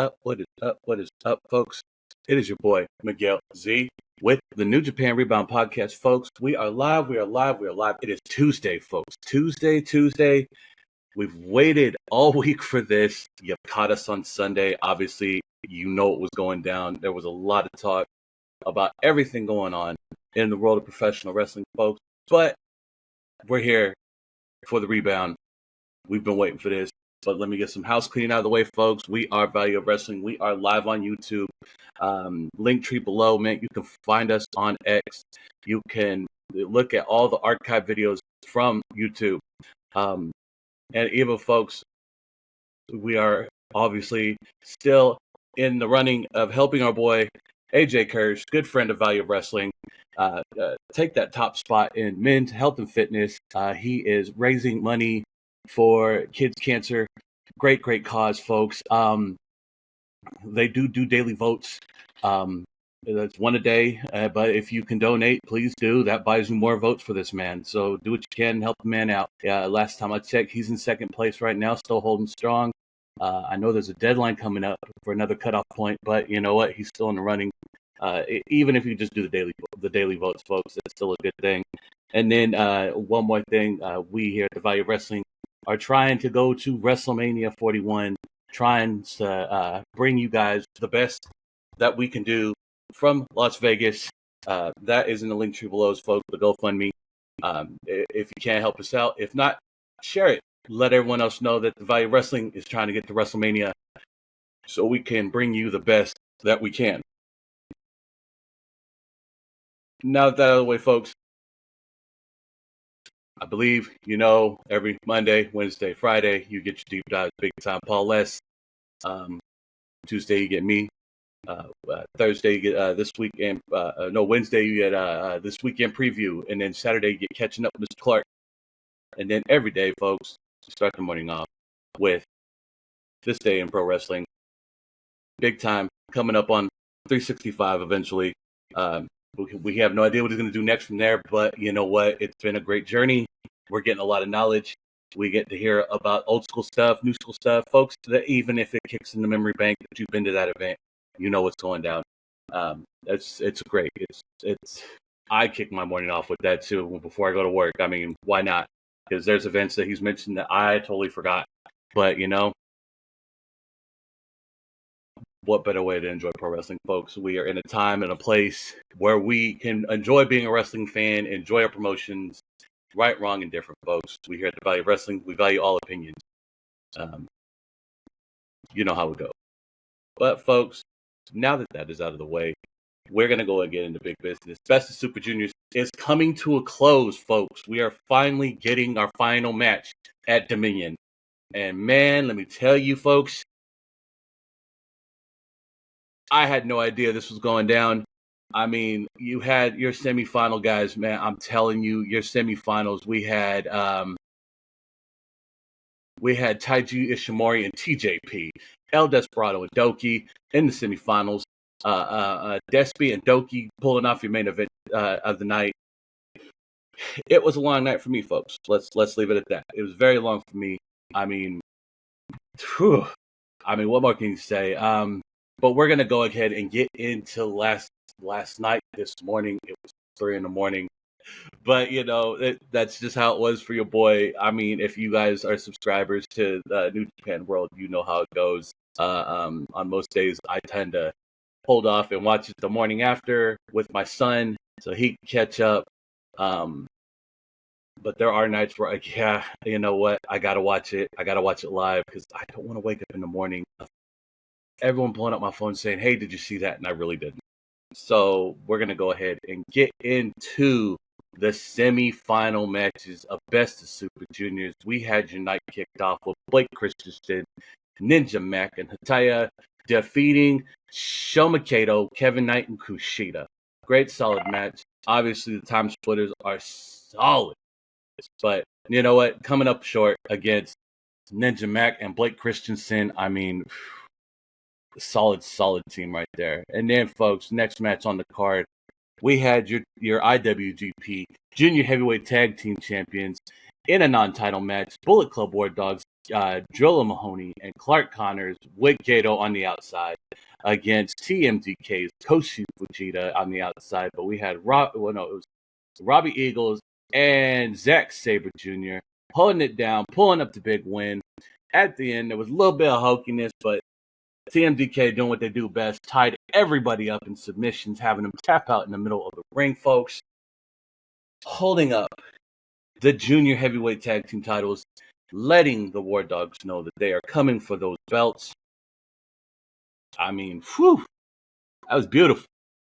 up? What is up? What is up, folks? It is your boy, Miguel Z, with the New Japan Rebound podcast, folks. We are live. We are live. We are live. It is Tuesday, folks. Tuesday. We've waited all week for this. You've caught us on Sunday. Obviously, you know what was going down. There was a lot of talk about everything going on in the world of professional wrestling, folks. But we're here for the rebound. We've been waiting for this. But let me get some house cleaning out of the way, folks. We are Value of Wrestling. We are live on YouTube. Link tree below, man. You can find us on X. You can look at all the archive videos from YouTube. And even, folks, we are obviously still in the running of helping our boy, AJ Kirsch, good friend of Value of Wrestling, take that top spot in men's health and fitness. He is raising money for kids' cancer. Great cause, folks. They do daily votes. That's one a day, but if you can donate, please do. That buys you more votes for this man. So do what you can, help the man out. Last time I checked, he's in second place right now, still holding strong. I know there's a deadline coming up for another cutoff point, but you know what? He's still in the running. Even if you just do the daily votes, folks, that's still a good thing. And then one more thing, we here at the Value of Wrestling are trying to go to WrestleMania 41, trying to bring you guys the best that we can do from Las Vegas. That is in the link tree below, folks, the GoFundMe. If you can't help us out, if not, share it. Let everyone else know that the Value of Wrestling is trying to get to WrestleMania so we can bring you the best that we can. Now that out of the way, folks, I believe, every Monday, Wednesday, Friday, you get your deep dive, big time Paul Less. Tuesday, you get me. Thursday, you get this weekend. Wednesday, you get this weekend preview. And then Saturday, you get catching up with Mr. Clark. And then every day, folks, start the morning off with This Day in Pro Wrestling. Big time coming up on 365 eventually. We have no idea what he's going to do next from there, but you know what? It's been a great journey. We're getting a lot of knowledge. We get to hear about old school stuff, new school stuff, folks. That even if it kicks in the memory bank that you've been to that event, you know what's going down. It's great. It's I kick my morning off with that too before I go to work. I mean, why not? Because there's events that he's mentioned that I totally forgot. But what better way to enjoy pro wrestling, folks? We are in a time and a place where we can enjoy being a wrestling fan, enjoy our promotions, right, wrong, and different, folks. We here at the Value of Wrestling. We value all opinions. You know how it goes. But, folks, now that that is out of the way, we're going to go and get into big business. Best of Super Juniors is coming to a close, folks. We are finally getting our final match at Dominion. And, man, let me tell you, folks, I had no idea this was going down. I mean, you had your semifinal guys, man. I'm telling you, your semifinals. We had Taiji Ishimori and TJP, El Desperado and Doki in the semifinals. Despy and Doki pulling off your main event of the night. It was a long night for me, folks. Let's leave it at that. It was very long for me. I mean, what more can you say? But we're gonna go ahead and get into last night. This morning, it was 3 a.m. But that's just how it was for your boy. I mean, if you guys are subscribers to the New Japan World, you know how it goes. On most days, I tend to hold off and watch it the morning after with my son, so he can catch up. But there are nights where, you know what? I gotta watch it. I gotta watch it live because I don't want to wake up in the morning. Everyone pulling up my phone saying, "Hey, did you see that?" And I really didn't. So we're going to go ahead and get into the semi-final matches of Best of Super Juniors. We had your night kicked off with Blake Christensen, Ninja Mac, and Hataya defeating Shoma Kato, Kevin Knight, and Kushida. Great, solid match. Obviously, the time splitters are solid. But you know what? Coming up short against Ninja Mac and Blake Christensen, I mean, solid team right there. And then, folks, next match on the card, we had your IWGP Junior Heavyweight Tag Team Champions in a non-title match, Bullet Club War Dogs, Drilla Mahoney and Clark Connors with Gato on the outside against TMDK's Toshi Fujita on the outside. But we had it was Robbie Eagles and Zack Sabre Jr. pulling it down, pulling up the big win. At the end, there was a little bit of hokiness, but TMDK doing what they do best, tied everybody up in submissions, having them tap out in the middle of the ring, folks. Holding up the junior heavyweight tag team titles, letting the War Dogs know that they are coming for those belts. I mean, whew, that was beautiful.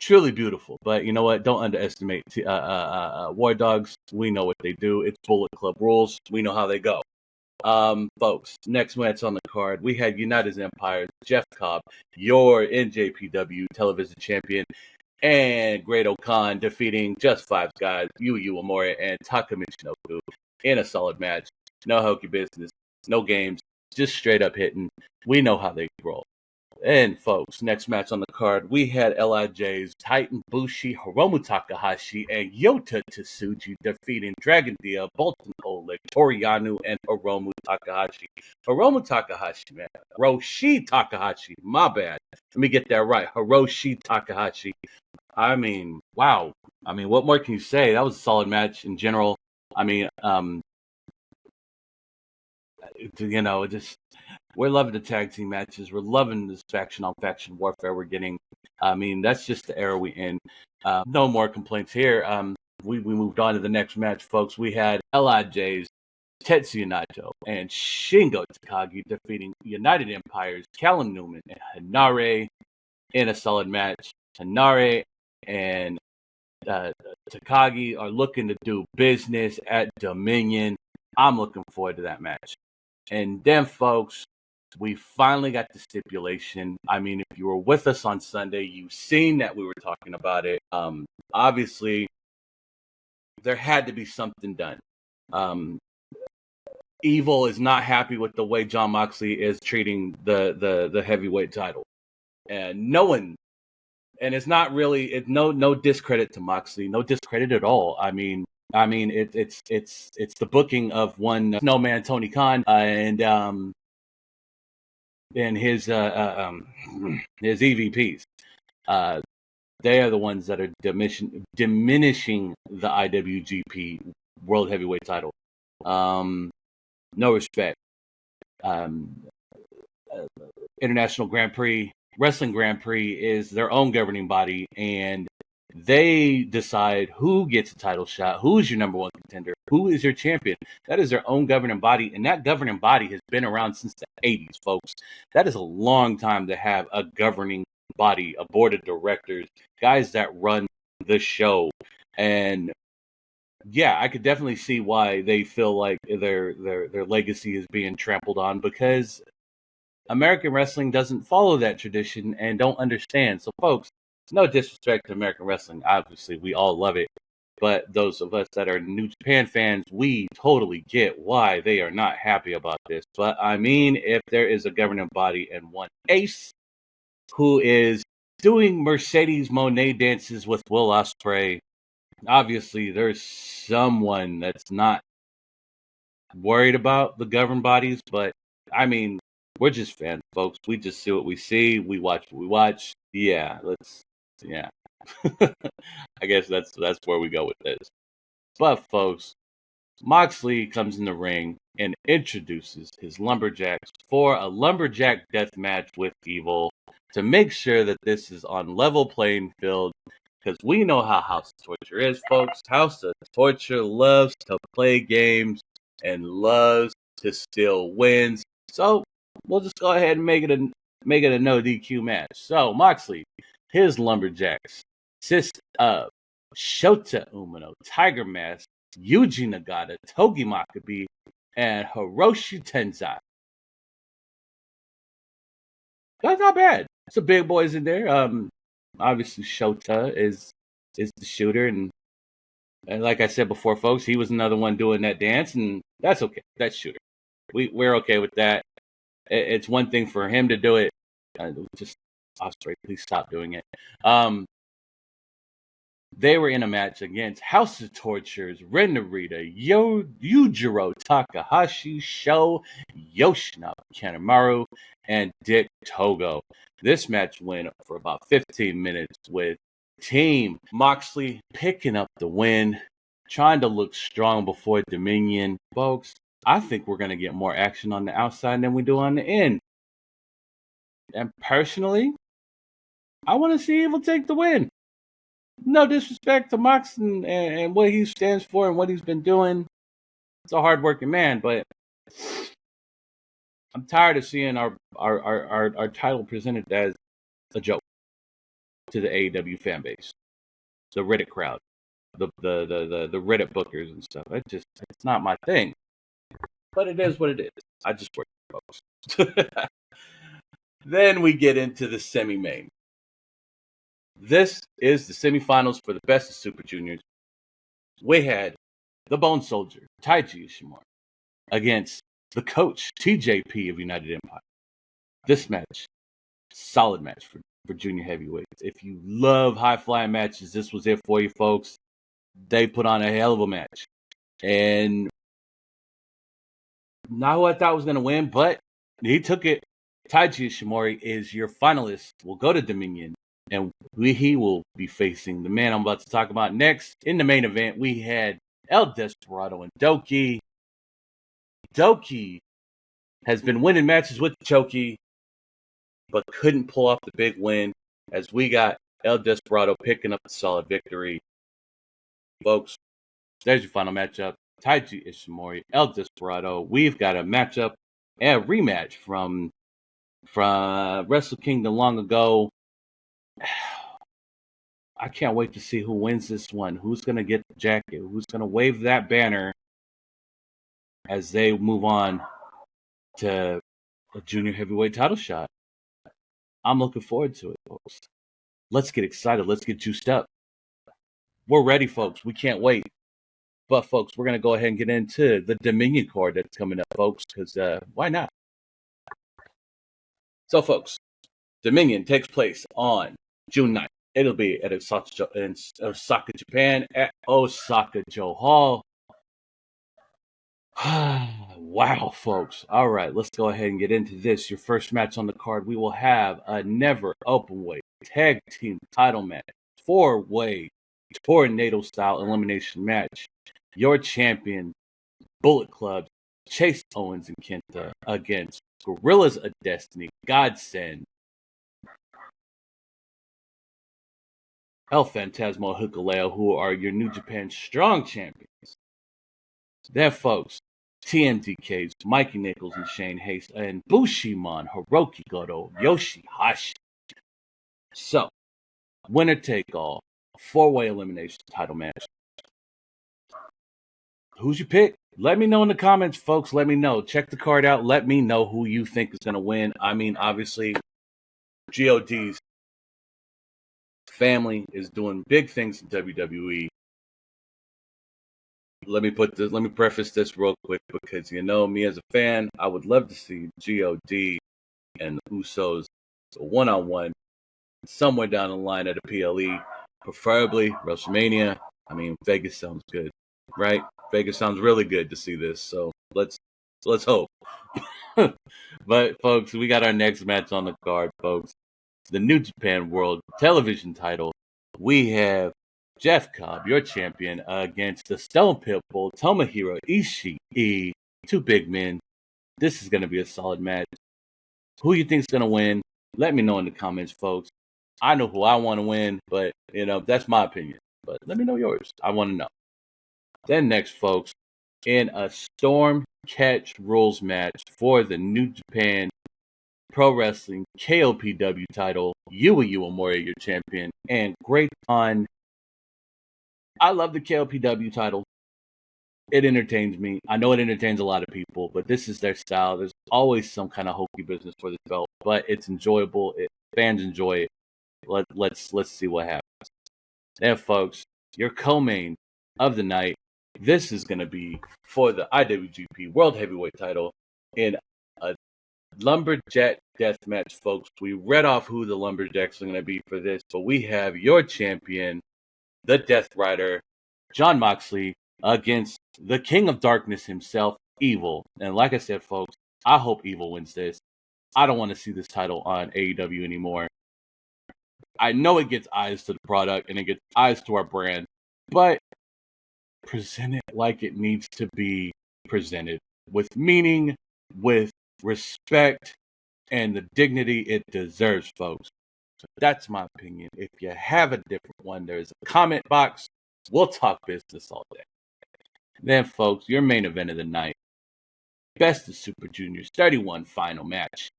Truly beautiful. But you know what? Don't underestimate War Dogs. We know what they do. It's Bullet Club rules. We know how they go. Folks, next match on the card, we had United Empires, Jeff Cobb, your NJPW television champion, and Great O'Khan defeating Just Five guys, Yu Amore and Taka Michinoku in a solid match. No hokey business, no games, just straight up hitting. We know how they roll. And folks, next match on the card, we had LIJ's Titan Bushi, Hiromu Takahashi, and Yota Tsuji defeating Dragon Dia, Bolton Oleg, Toriano, and Hiromu Takahashi. Hiromu Takahashi, man. Hiroshi Takahashi, my bad. Let me get that right. Hiroshi Takahashi. I mean, wow. I mean, what more can you say? That was a solid match in general. I mean, just we're loving the tag team matches. We're loving this faction on faction warfare we're getting. I mean, that's just the era we in. No more complaints here. We moved on to the next match, folks. We had LIJ's Tetsuya Naito and Shingo Takagi defeating United Empires, Callum Newman and Hanare in a solid match. Hanare and Takagi are looking to do business at Dominion. I'm looking forward to that match. And then, folks, we finally got the stipulation. I mean, if you were with us on Sunday, you've seen that we were talking about it. Obviously, there had to be something done. Evil is not happy with the way Jon Moxley is treating the heavyweight title, and no one. And it's not really no discredit to Moxley, no discredit at all. I mean, it's the booking of one Snowman Tony Khan and his EVPs. They are the ones that are diminishing the IWGP World Heavyweight title. No respect. International Grand Prix, Wrestling Grand Prix is their own governing body, and they decide who gets a title shot, who's your number one contender, who is your champion. That is their own governing body, and that governing body has been around since the 80s, folks. That is a long time to have a governing body, a board of directors, guys that run the show. And yeah, I could definitely see why they feel like their legacy is being trampled on, because American wrestling doesn't follow that tradition and don't understand. So, folks, no disrespect to American wrestling. Obviously, we all love it. But those of us that are New Japan fans, we totally get why they are not happy about this. But, I mean, if there is a governing body and one ace who is doing Mercedes Moné dances with Will Ospreay, obviously there's someone that's not worried about the governing bodies. But, I mean, we're just fans, folks. We just see what we see. We watch what we watch. Yeah. I guess that's where we go with this. But, folks, Moxley comes in the ring and introduces his Lumberjacks for a Lumberjack death match with Evil to make sure that this is on level playing field, because we know how House of Torture is, folks. House of Torture loves to play games and loves to steal wins. So we'll just go ahead and make it a no DQ match. So Moxley, his Lumberjacks consist of Shota Umino, Tiger Mask, Yuji Nagata, Togi Makabe, and Hiroshi Tenzai. That's not bad. Some big boys in there. Obviously Shota is the shooter, and like I said before, folks, he was another one doing that dance, and that's okay. That's shooter. We're okay with that. It's one thing for him to do it. Just Ospreay, please stop doing it. They were in a match against House of Tortures, Ren Narita, Yujiro Takahashi, Sho Yoshinobu Kanemaru, and Dick Togo. This match went for about 15 minutes with Team Moxley picking up the win, trying to look strong before Dominion. Folks, I think we're going to get more action on the outside than we do on the end. And personally, I want to see Evil take the win. No disrespect to Mox and what he stands for and what he's been doing. It's a hardworking man, but I'm tired of seeing our title presented as a joke to the AEW fan base, the Reddit crowd, the Reddit bookers and stuff. It's not my thing. But it is what it is. I just work, folks. Then we get into the semi-main. This is the semifinals for the Best of Super Juniors. We had the Bone Soldier, Taiji Ishimori, against the coach, TJP of United Empire. This match, solid match for junior heavyweights. If you love high-flying matches, this was it for you, folks. They put on a hell of a match. And not who I thought was going to win, but he took it. Taiji Ishimori is your finalist. Will go to Dominion. And he will be facing the man I'm about to talk about next. In the main event, we had El Desperado and Doki. Doki has been winning matches with Choki, but couldn't pull off the big win as we got El Desperado picking up the solid victory. Folks, there's your final matchup. Taiji Ishimori, El Desperado. We've got a matchup and a rematch from Wrestle Kingdom long ago. I can't wait to see who wins this one. Who's going to get the jacket? Who's going to wave that banner as they move on to a junior heavyweight title shot? I'm looking forward to it, folks. Let's get excited. Let's get juiced up. We're ready, folks. We can't wait. But, folks, we're going to go ahead and get into the Dominion card that's coming up, folks, because why not? So, folks, Dominion takes place on June 9th. It'll be at Osaka, Japan, at Osaka-jo Hall. Wow, folks. All right, let's go ahead and get into this. Your first match on the card, we will have a never openweight tag team title match, 4-way tornado-style elimination match. Your champion, Bullet Club, Chase Owens and Kenta against Gorillas of Destiny, Godsend, El Phantasmo Hikuleo, who are your New Japan Strong champions. Then, folks, TMDKs, Mikey Nichols and Shane Haste, and Bushimon, Hiroki Goto, Yoshihashi. So, winner take all, 4-way elimination title match. Who's your pick? Let me know in the comments, folks. Let me know. Check the card out. Let me know who you think is going to win. I mean, obviously, GOD's family is doing big things in WWE. Let me preface this real quick because, you know, me as a fan, I would love to see GOD and the Usos one-on-one somewhere down the line at a PLE, preferably WrestleMania. I mean, Vegas sounds good, right? Vegas sounds really good to see this, so let's hope. But, folks, we got our next match on the card, folks. The New Japan World Television title. We have Jeff Cobb, your champion, against the Stone Pitbull, Tomohiro Ishii. Two big men. This is going to be a solid match. Who you think's going to win? Let me know in the comments, folks. I know who I want to win, but, you know, that's my opinion. But let me know yours. I want to know. Then next, folks, in a Storm Catch Rules match for the New Japan Pro Wrestling KOPW title, Yua Uemura, your champion, and Great Khan. I love the KOPW title. It entertains me. I know it entertains a lot of people, but this is their style. There's always some kind of hokey business for this belt, but it's enjoyable. Fans enjoy it. Let's see what happens. And folks, your co-main of the night. This is going to be for the IWGP World Heavyweight title in a Lumberjack death match, folks. We read off who the Lumberjacks are going to be for this, but we have your champion, the Death Rider, Jon Moxley, against the King of Darkness himself, Evil. And like I said, folks, I hope Evil wins this. I don't want to see this title on AEW anymore. I know it gets eyes to the product and it gets eyes to our brand, but present it like it needs to be presented, with meaning, with respect, and the dignity it deserves, folks. So that's my opinion. If you have a different one, there's a comment box. We'll talk business all day. Then, folks, your main event of the night, Best of Super Juniors 31 final match.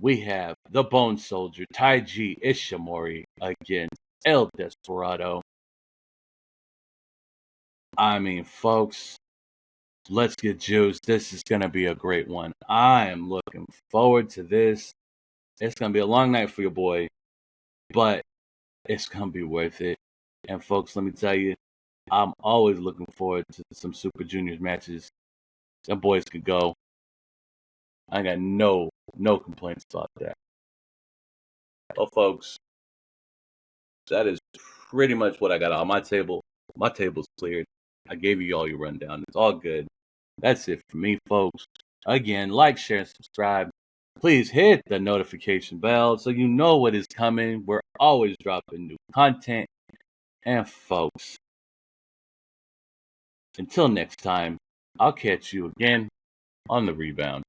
We have the Bone Soldier, Taiji Ishimori, against El Desperado. I mean, folks, let's get juiced. This is going to be a great one. I am looking forward to this. It's going to be a long night for your boy, but it's going to be worth it. And, folks, let me tell you, I'm always looking forward to some Super Juniors matches. Them boys could go. I got no complaints about that. Well, folks, that is pretty much what I got on my table. My table's cleared. I gave you all your rundown. It's all good. That's it for me, folks. Again, like, share, and subscribe. Please hit the notification bell so you know what is coming. We're always dropping new content. And, folks, until next time, I'll catch you again on the Rebound.